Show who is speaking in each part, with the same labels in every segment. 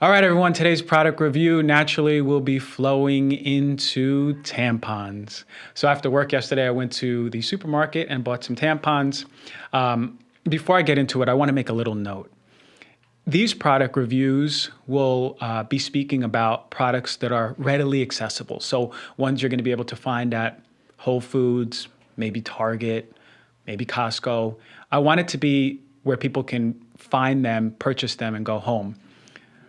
Speaker 1: All right, everyone, today's product review naturally will be flowing into tampons. So after work yesterday, I went to the supermarket and bought some tampons. Before I get into it, I want to make a little note. These product reviews will be speaking about products that are readily accessible. So ones you're going to be able to find at Whole Foods, maybe Target, maybe Costco. I want it to be where people can find them, purchase them, and go home.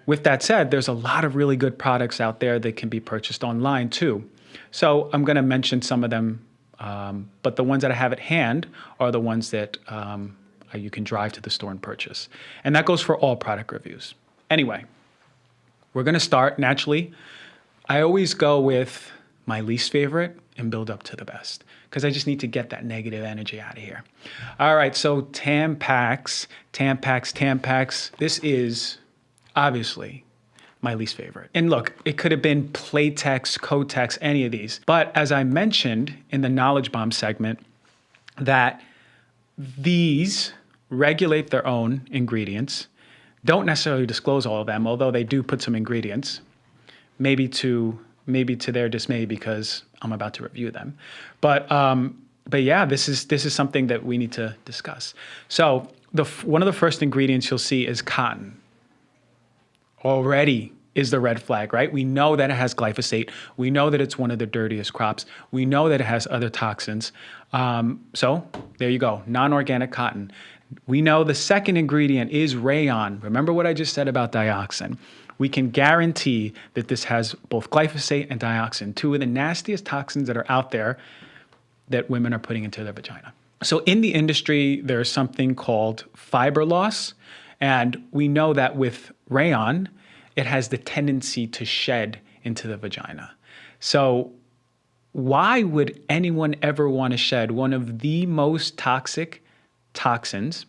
Speaker 1: With that said, there's a lot of really good products out there that can be purchased online too. So I'm going to mention some of them, but the ones that I have at hand are the ones that you can drive to the store and purchase. And that goes for all product reviews. Anyway, we're going to start naturally. I always go with my least favorite and build up to the best because I just need to get that negative energy out of here. All right, so Tampax. This is obviously my least favorite. And look, it could have been Playtex, Kotex, any of these. But as I mentioned in the Knowledge Bomb segment, that these regulate their own ingredients, don't necessarily disclose all of them, although they do put some ingredients, maybe to their dismay because I'm about to review them. But yeah, this is something that we need to discuss. So one of the first ingredients you'll see is cotton. Already is the red flag, right? We know that it has glyphosate. We know that it's one of the dirtiest crops. We know that it has other toxins. So there you go, non-organic cotton. We know the second ingredient is rayon. Remember what I just said about dioxin. We can guarantee that this has both glyphosate and dioxin, two of the nastiest toxins that are out there that women are putting into their vagina. So in the industry, there's something called fiber loss. And we know that with rayon, it has the tendency to shed into the vagina. So why would anyone ever want to shed one of the most toxic toxins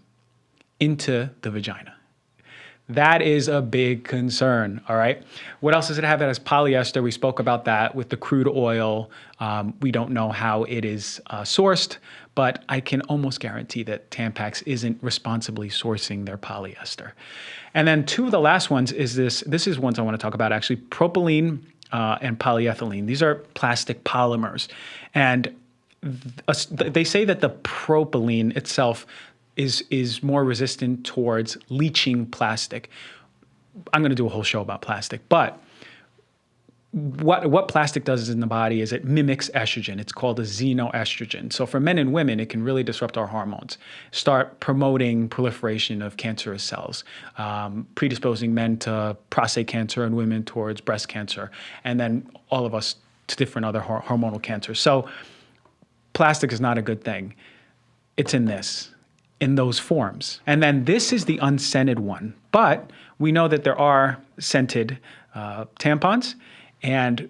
Speaker 1: into the vagina? That is a big concern, all right? What else does it have? It has polyester. We spoke about that with the crude oil. We don't know how it is sourced, but I can almost guarantee that Tampax isn't responsibly sourcing their polyester. And then two of the last ones is this is ones I want to talk about actually, propylene and polyethylene. These are plastic polymers. And they say that the propylene itself is more resistant towards leaching plastic. I'm going to do a whole show about plastic, but what plastic does in the body is it mimics estrogen. It's called a xenoestrogen. So for men and women, it can really disrupt our hormones, start promoting proliferation of cancerous cells, predisposing men to prostate cancer and women towards breast cancer, and then all of us to different other hormonal cancers. So plastic is not a good thing. It's in those forms. And then this is the unscented one. But we know that there are scented tampons. And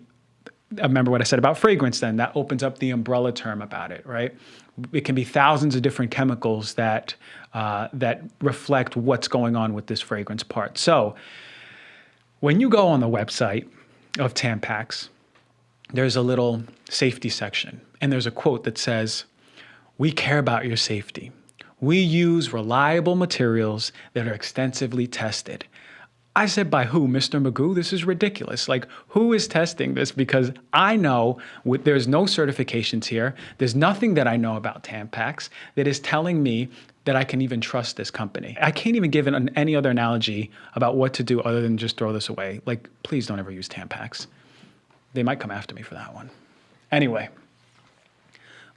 Speaker 1: remember what I said about fragrance then. That opens up the umbrella term about it, right? It can be thousands of different chemicals that reflect what's going on with this fragrance part. So when you go on the website of Tampax, there's a little safety section. And there's a quote that says, "We care about your safety. We use reliable materials that are extensively tested." I said, by who, Mr. Magoo? This is ridiculous. Like, who is testing this? Because I know there's no certifications here. There's nothing that I know about Tampax that is telling me that I can even trust this company. I can't even give any other analogy about what to do other than just throw this away. Like, please don't ever use Tampax. They might come after me for that one. Anyway.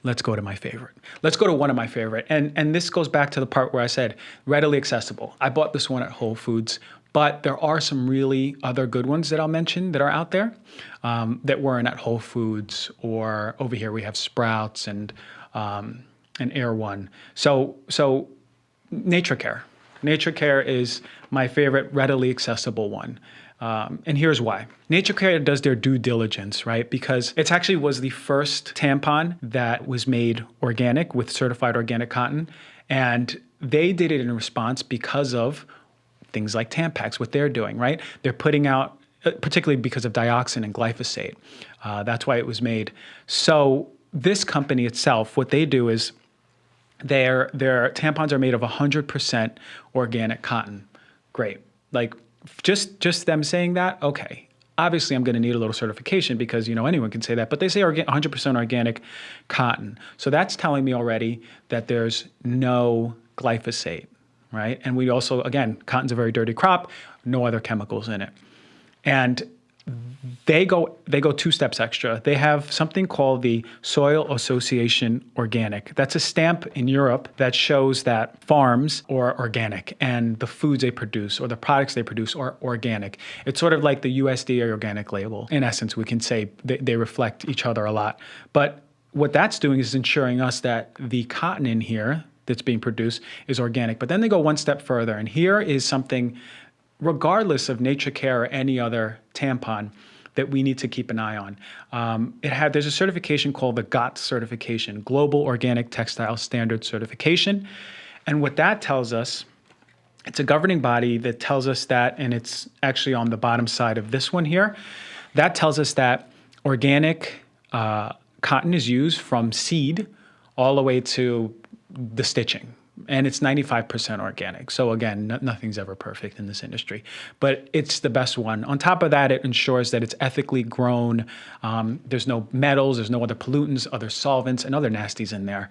Speaker 1: Let's go to my favorite. Let's go to one of my favorite. And this goes back to the part where I said readily accessible. I bought this one at Whole Foods, but there are some really other good ones that I'll mention that are out there that weren't at Whole Foods, or over here we have Sprouts and Air One. So NatureCare. NatureCare is my favorite readily accessible one. And here's why. NatureCare does their due diligence, right? Because it actually was the first tampon that was made organic with certified organic cotton. And they did it in response because of things like Tampax, what they're doing, right? They're putting out, particularly because of dioxin and glyphosate. That's why it was made. So this company itself, what they do is their tampons are made of 100% organic cotton. Great. Like, just them saying that, okay. Obviously, I'm going to need a little certification because, anyone can say that, but they say 100% organic cotton. So that's telling me already that there's no glyphosate, right? And we also, again, cotton's a very dirty crop, no other chemicals in it. And they go 2 steps extra. They have something called the Soil Association Organic. That's a stamp in Europe that shows that farms are organic and the foods they produce or the products they produce are organic. It's sort of like the USDA organic label. In essence, we can say they reflect each other a lot. But what that's doing is ensuring us that the cotton in here that's being produced is organic. But then they go 1 step further. And here is something, regardless of NatureCare or any other tampon, that we need to keep an eye on. There's a certification called the GOTS certification, Global Organic Textile Standard Certification. And what that tells us, it's a governing body that tells us that, and it's actually on the bottom side of this one here, that tells us that organic cotton is used from seed all the way to the stitching. And it's 95% organic. So again, nothing's ever perfect in this industry, but it's the best one. On top of that, it ensures that it's ethically grown. There's no metals, there's no other pollutants, other solvents, and other nasties in there.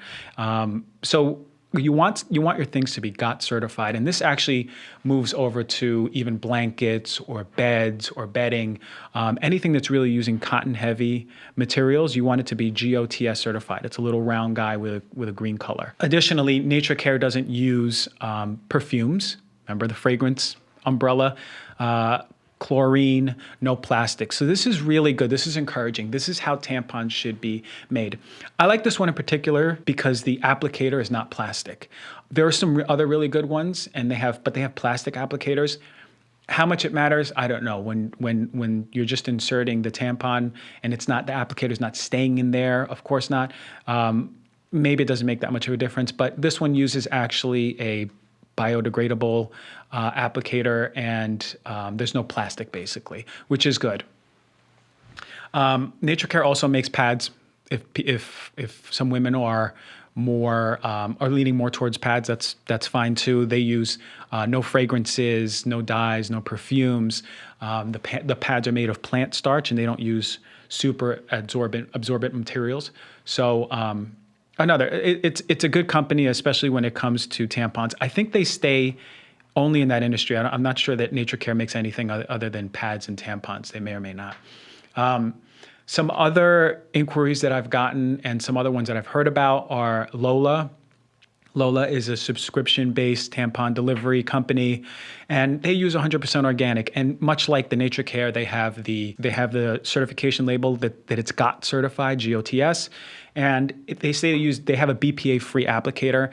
Speaker 1: So you want your things to be GOTS certified, and this actually moves over to even blankets or beds or bedding. Anything that's really using cotton-heavy materials, you want it to be GOTS certified. It's a little round guy with a green color. Additionally, NatureCare doesn't use perfumes. Remember the fragrance umbrella? Chlorine, no plastic. So this is really good. This is encouraging. This is how tampons should be made. I like this one in particular because the applicator is not plastic. There are some other really good ones, and they have plastic applicators. How much it matters, I don't know. When you're just inserting the tampon and it's not, the applicator's not staying in there, of course not. Maybe it doesn't make that much of a difference, but this one uses actually a biodegradable applicator, and there's no plastic basically, which is good. NatureCare also makes pads. If some women are leaning more towards pads, that's fine too. They use no fragrances, no dyes, no perfumes. The pads are made of plant starch, and they don't use super absorbent materials. So it's a good company, especially when it comes to tampons. I think they stay only in that industry. I'm not sure that NatureCare makes anything other than pads and tampons. They may or may not. Some other inquiries that I've gotten and some other ones that I've heard about are Lola. Lola is a subscription-based tampon delivery company, and they use 100% organic. And much like the NatureCare, they have the certification label that it's GOTS certified, GOTS, and they say they have a BPA-free applicator.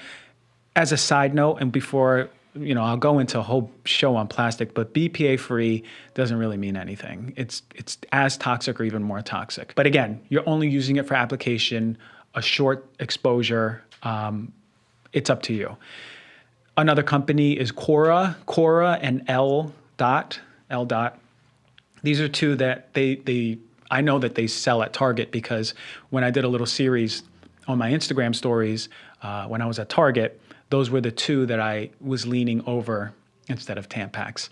Speaker 1: As a side note, and before I'll go into a whole show on plastic, but BPA-free doesn't really mean anything. It's as toxic or even more toxic. But again, you're only using it for application, a short exposure. It's up to you. Another company is Cora and L Dot. These are two that I know that they sell at Target, because when I did a little series on my Instagram stories when I was at Target, those were the two that I was leaning over instead of Tampax.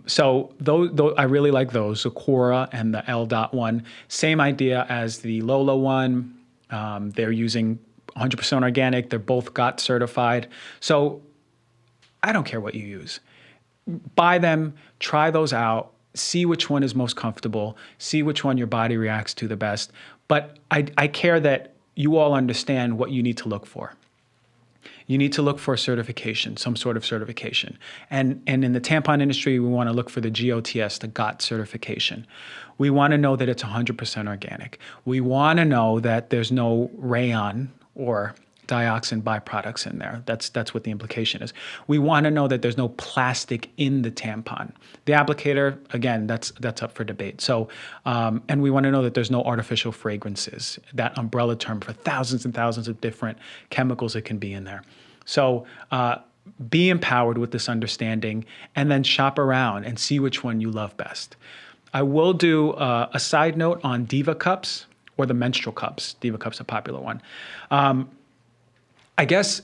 Speaker 1: So those, I really like those, the Cora and the L Dot one. Same idea as the Lola one. They're using 100% organic. They're both GOTS certified. So I don't care what you use. Buy them, try those out, see which one is most comfortable, see which one your body reacts to the best. But I care that you all understand what you need to look for. You need to look for a certification, some sort of certification. And in the tampon industry, we want to look for the GOTS, the GOTS certification. We want to know that it's 100% organic. We want to know that there's no rayon or dioxin byproducts in there. That's what the implication is. We want to know that there's no plastic in the tampon. The applicator, again, that's up for debate. So, and we want to know that there's no artificial fragrances, that umbrella term for thousands and thousands of different chemicals that can be in there. So be empowered with this understanding, and then shop around and see which one you love best. I will do a side note on Diva cups or the menstrual cups. Diva cups, a popular one. I guess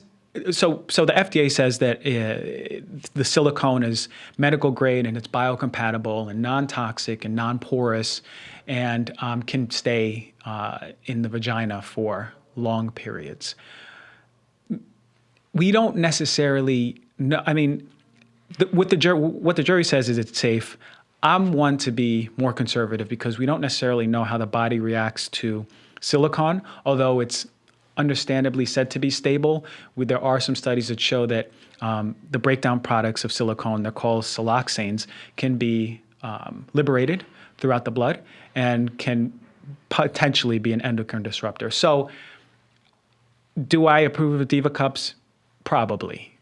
Speaker 1: So the FDA says that the silicone is medical grade and it's biocompatible and non-toxic and non-porous, and can stay in the vagina for long periods. We don't necessarily know. I mean, what the jury says is it's safe. I'm one to be more conservative because we don't necessarily know how the body reacts to silicone, although it's understandably said to be stable. There are some studies that show that the breakdown products of silicone, they're called siloxanes, can be liberated throughout the blood and can potentially be an endocrine disruptor. So do I approve of Diva cups? Probably.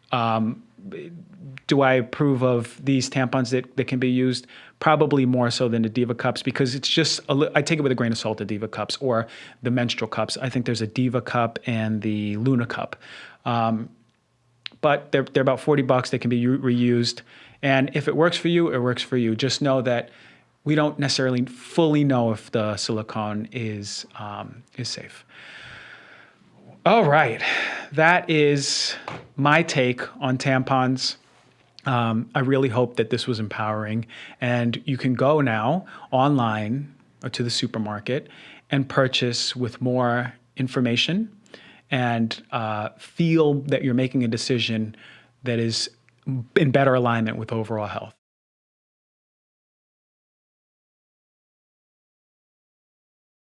Speaker 1: Do I approve of these tampons that can be used? Probably more so than the Diva cups, because it's just, I take it with a grain of salt, the Diva cups or the menstrual cups. I think there's a Diva cup and the Luna cup. But they're about $40. They can be reused. And if it works for you, it works for you. Just know that we don't necessarily fully know if the silicone is safe. All right. That is my take on tampons. I really hope that this was empowering, and you can go now online or to the supermarket and purchase with more information and feel that you're making a decision that is in better alignment with overall health.